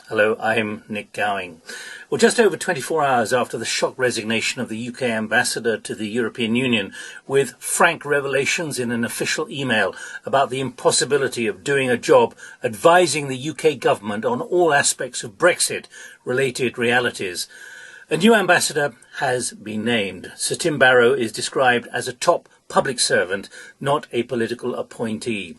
Hello, I'm Nik Gowing. Well, just over 24 hours after the shock resignation of the UK ambassador to the European Union, with frank revelations in an official email about the impossibility of doing a job advising the UK government on all aspects of Brexit-related realities, a new ambassador has been named. Sir Tim Barrow is described as a top public servant, not a political appointee.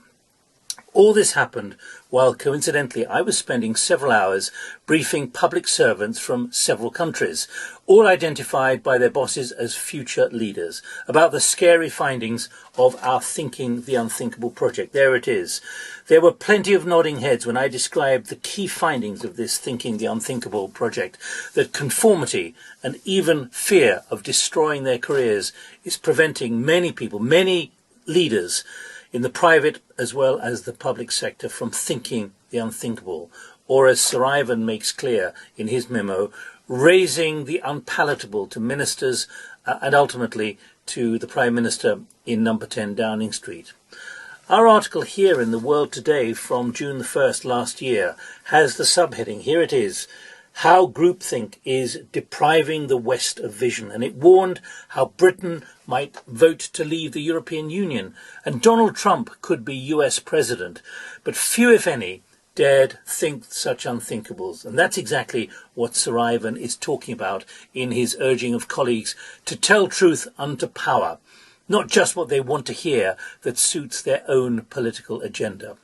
All this happened while, coincidentally, I was spending several hours briefing public servants from several countries, all identified by their bosses as future leaders, about the scary findings of our Thinking the Unthinkable project. There it is. There were plenty of nodding heads when I described the key findings of this Thinking the Unthinkable project, that conformity and even fear of destroying their careers is preventing many people, many leaders, in the private as well as the public sector, from thinking the unthinkable, or as Sir Ivan makes clear in his memo, raising the unpalatable to ministers and ultimately to the Prime Minister in number 10 Downing Street. Our article here in The World Today from June the 1st last year has the subheading, here it is, How Groupthink is Depriving the West of Vision, and it warned how Britain might vote to leave the European Union and Donald Trump could be US president, but few, if any, dared think such unthinkables. And that's exactly what Sir Ivan is talking about in his urging of colleagues to tell truth unto power, not just what they want to hear that suits their own political agenda.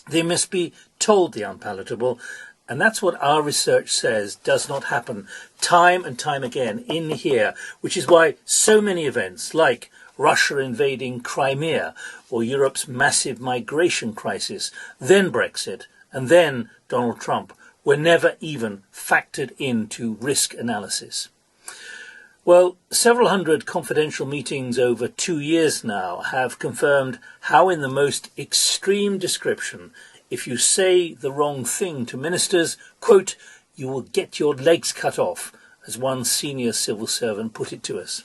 They must be told the unpalatable. And that's what our research says does not happen time and time again in here, which is why so many events like Russia invading Crimea or Europe's massive migration crisis, then Brexit, and then Donald Trump were never even factored into risk analysis. Well, several hundred confidential meetings over 2 years now have confirmed how, in the most extreme description, if you say the wrong thing to ministers, quote, you will get your legs cut off, as one senior civil servant put it to us.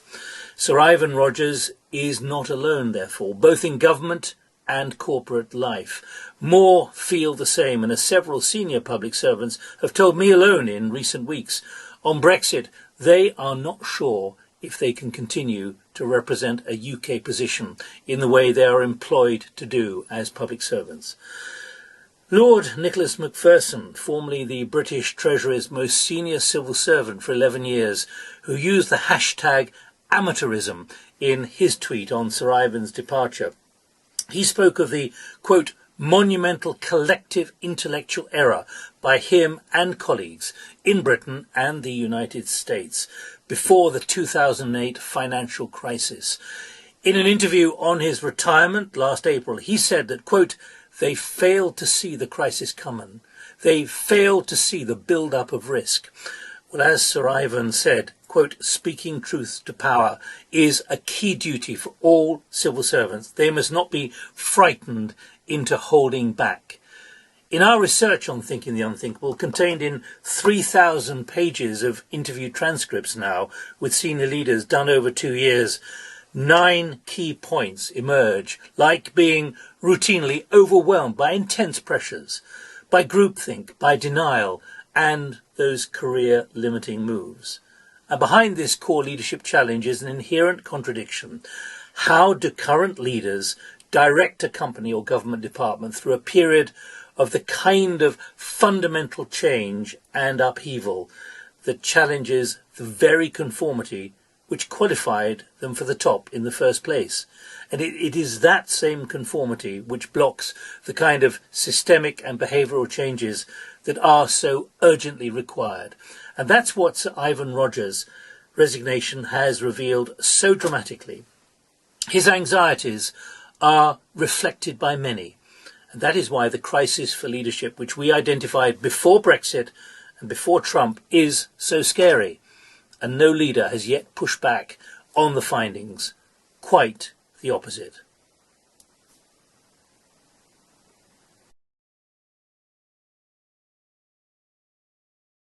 Sir Ivan Rogers is not alone, therefore, both in government and corporate life. More feel the same, and as several senior public servants have told me alone in recent weeks, on Brexit, they are not sure if they can continue to represent a UK position in the way they are employed to do as public servants. Lord Nicholas Macpherson, formerly the British Treasury's most senior civil servant for 11 years, who used the hashtag amateurism in his tweet on Sir Ivan's departure. He spoke of the, quote, monumental collective intellectual error by him and colleagues in Britain and the United States before the 2008 financial crisis. In an interview on his retirement last April, he said that, quote, they failed to see the crisis coming. They failed to see the build-up of risk. Well, as Sir Ivan said, quote, speaking truth to power is a key duty for all civil servants. They must not be frightened into holding back. In our research on Thinking the Unthinkable, contained in 3,000 pages of interview transcripts now with senior leaders done over 2 years, 9 key points emerge, like being routinely overwhelmed by intense pressures, by groupthink, by denial, and those career-limiting moves. And behind this core leadership challenge is an inherent contradiction. How do current leaders direct a company or government department through a period of the kind of fundamental change and upheaval that challenges the very conformity which qualified them for the top in the first place? And it is that same conformity which blocks the kind of systemic and behavioural changes that are so urgently required. And that's what Sir Ivan Rogers' resignation has revealed so dramatically. His anxieties are reflected by many, and that is why the crisis for leadership, which we identified before Brexit and before Trump, is so scary. And no leader has yet pushed back on the findings. Quite the opposite.